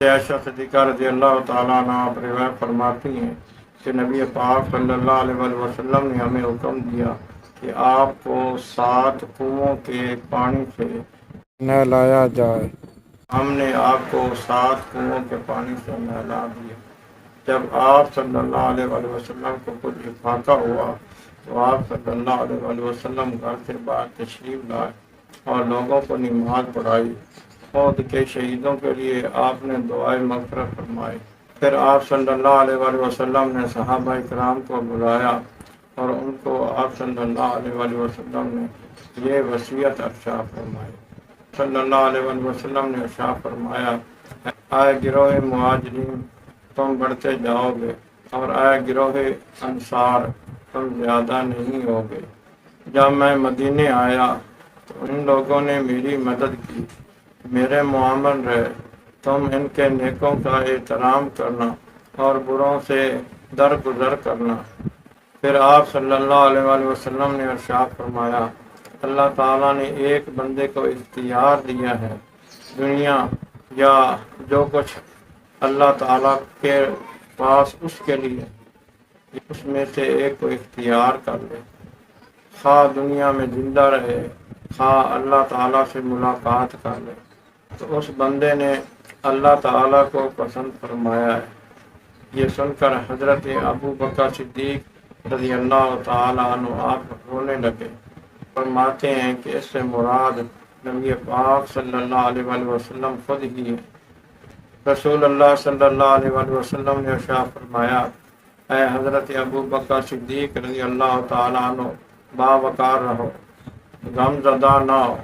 عائشہ صدیقہ رضی اللہ تعالیٰ عنہ آپ روایت فرماتی ہیں کہ نبی پاک صلی اللہ علیہ وسلم نے ہمیں حکم دیا کہ آپ کو 7 کنوؤں کے پانی سے نہلایا جائے۔ ہم نے آپ کو 7 کنوؤں کے پانی سے نہلا دیا۔ جب آپ صلی اللہ علیہ وسلم کو کچھ افاقہ ہوا تو آپ صلی اللہ علیہ وسلم گھر سے باہر تشریف لائے اور لوگوں کو نماز پڑھائی۔ احد کے شہیدوں کے لیے آپ نے دعائے مغفرت فرمائی۔ پھر آپ صلی اللہ علیہ وسلم نے صحابہ کرام کو بلایا اور ان کو آپ صلی اللہ علیہ وسلم نے یہ وصیت ارشاد فرمائی۔ صلی اللہ علیہ وسلم نے ارشاد فرمایا، اے گروہ مہاجرین تم بڑھتے جاؤ گے، اور اے گروہ انصار تم زیادہ نہیں ہوگے۔ جب میں مدینے آیا تو ان لوگوں نے میری مدد کی، میرے معامل رہے، تم ان کے نیکوں کا احترام کرنا اور بروں سے درگزر کرنا۔ پھر آپ صلی اللہ علیہ وسلم نے ارشاد فرمایا، اللہ تعالیٰ نے ایک بندے کو اختیار دیا ہے، دنیا یا جو کچھ اللہ تعالیٰ کے پاس اس کے لیے اس میں سے ایک کو اختیار کر لے، خواہ دنیا میں زندہ رہے خواہ اللہ تعالیٰ سے ملاقات کر لے، تو اس بندے نے اللہ تعالیٰ کو پسند فرمایا ہے۔ یہ سن کر حضرت ابو بکر صدیق رضی اللہ تعالیٰ عنہ آپ رونے لگے۔ فرماتے ہیں کہ اس سے مراد نبی پاک صلی اللہ علیہ وسلم خود ہی ہے۔ رسول اللہ صلی اللہ علیہ وسلم نے ارشاد فرمایا، اے حضرت ابو بکر صدیق رضی اللہ تعالیٰ عنہ باوقار رہو، غم زدہ نہ ہو۔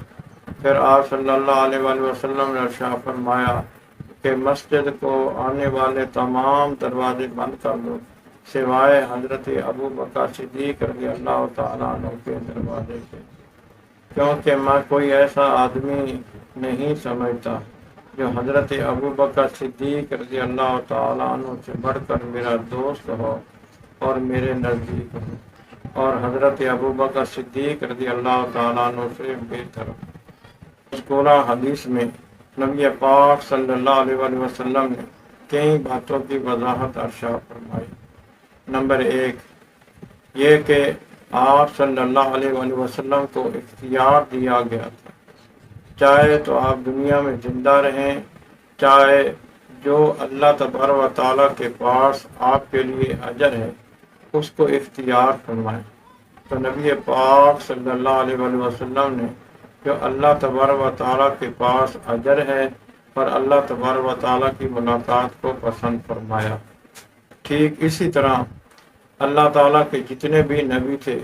پھر آپ صلی اللہ علیہ وسلم نے ارشاد فرمایا کہ مسجد کو آنے والے تمام دروازے بند کر دو سوائے حضرت ابو بکر صدیق رضی اللہ تعالیٰ عنہ کے دروازے کے، کیونکہ میں کوئی ایسا آدمی نہیں سمجھتا جو حضرت ابو بکر صدیق رضی اللہ تعالیٰ عنہ سے بڑھ کر میرا دوست ہو اور میرے نزدیک ہو، اور حضرت ابو بکر صدیق رضی اللہ تعالیٰ عنہ سے بہتر ہو۔ مذکورہ حدیث میں نبی پاک صلی اللہ علیہ وسلم نے کئی باتوں کی وضاحت ارشاد فرمائی۔ نمبر 1 یہ کہ آپ صلی اللہ علیہ وسلم کو اختیار دیا گیا تھا، چاہے تو آپ دنیا میں زندہ رہیں، چاہے جو اللہ تبارک و تعالیٰ کے پاس آپ کے لیے اجر ہے اس کو اختیار فرمائیں۔ تو نبی پاک صلی اللہ علیہ وسلم نے جو اللہ تبارک و تعالیٰ کے پاس اجر ہے اور اللہ تبارک و تعالیٰ کی ملاقات کو پسند فرمایا۔ ٹھیک اسی طرح اللہ تعالیٰ کے جتنے بھی نبی تھے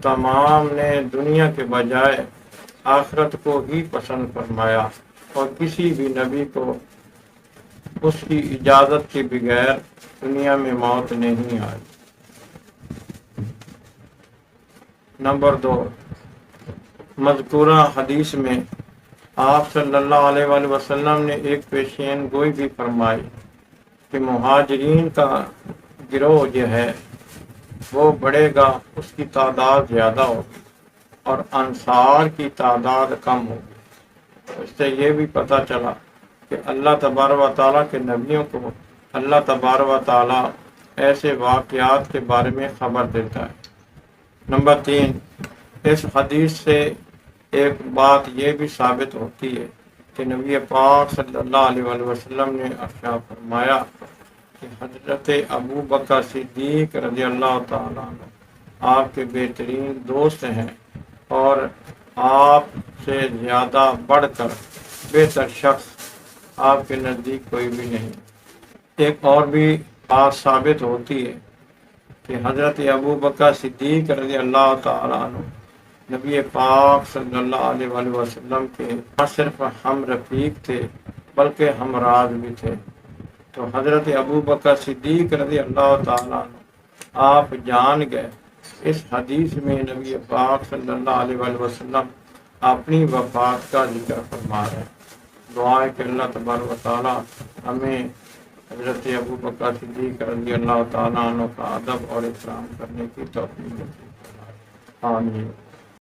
تمام نے دنیا کے بجائے آخرت کو ہی پسند فرمایا، اور کسی بھی نبی کو اس کی اجازت کے بغیر دنیا میں موت نہیں آئی۔ نمبر 2 مذکورہ حدیث میں آپ صلی اللہ علیہ وسلم نے ایک پیشین گوئی بھی فرمائی کہ مہاجرین کا گروہ جو ہے وہ بڑھے گا، اس کی تعداد زیادہ ہوگی، اور انصار کی تعداد کم ہوگی۔ اس سے یہ بھی پتہ چلا کہ اللہ تبارک و تعالیٰ کے نبیوں کو اللہ تبارک و تعالیٰ ایسے واقعات کے بارے میں خبر دیتا ہے۔ نمبر 3 اس حدیث سے ایک بات یہ بھی ثابت ہوتی ہے کہ نبی پاک صلی اللہ علیہ وسلم نے ارشاد فرمایا کہ حضرت ابو بکر صدیق رضی اللہ تعالیٰ عنہ آپ کے بہترین دوست ہیں، اور آپ سے زیادہ بڑھ کر بہتر شخص آپ کے نزدیک کوئی بھی نہیں۔ ایک اور بھی بات ثابت ہوتی ہے کہ حضرت ابو بکر صدیق رضی اللہ تعالیٰ عنہ نبی پاک صلی اللہ علیہ وسلم کے نہ صرف ہم رفیق تھے بلکہ ہم راز بھی تھے۔ تو حضرت ابو بکر صدیق رضی اللہ تعالیٰ عنہ آپ جان گئے۔ اس حدیث میں نبی پاک صلی اللہ علیہ وسلم اپنی وفات کا ذکر فرما رہے ہیں۔ دعا ہے کہ اللہ تبارک و تعالیٰ ہمیں حضرت ابو بکر صدیق رضی اللہ تعالیٰ عنہ کا ادب اور احترام کرنے کی توفیق دے۔ آمین۔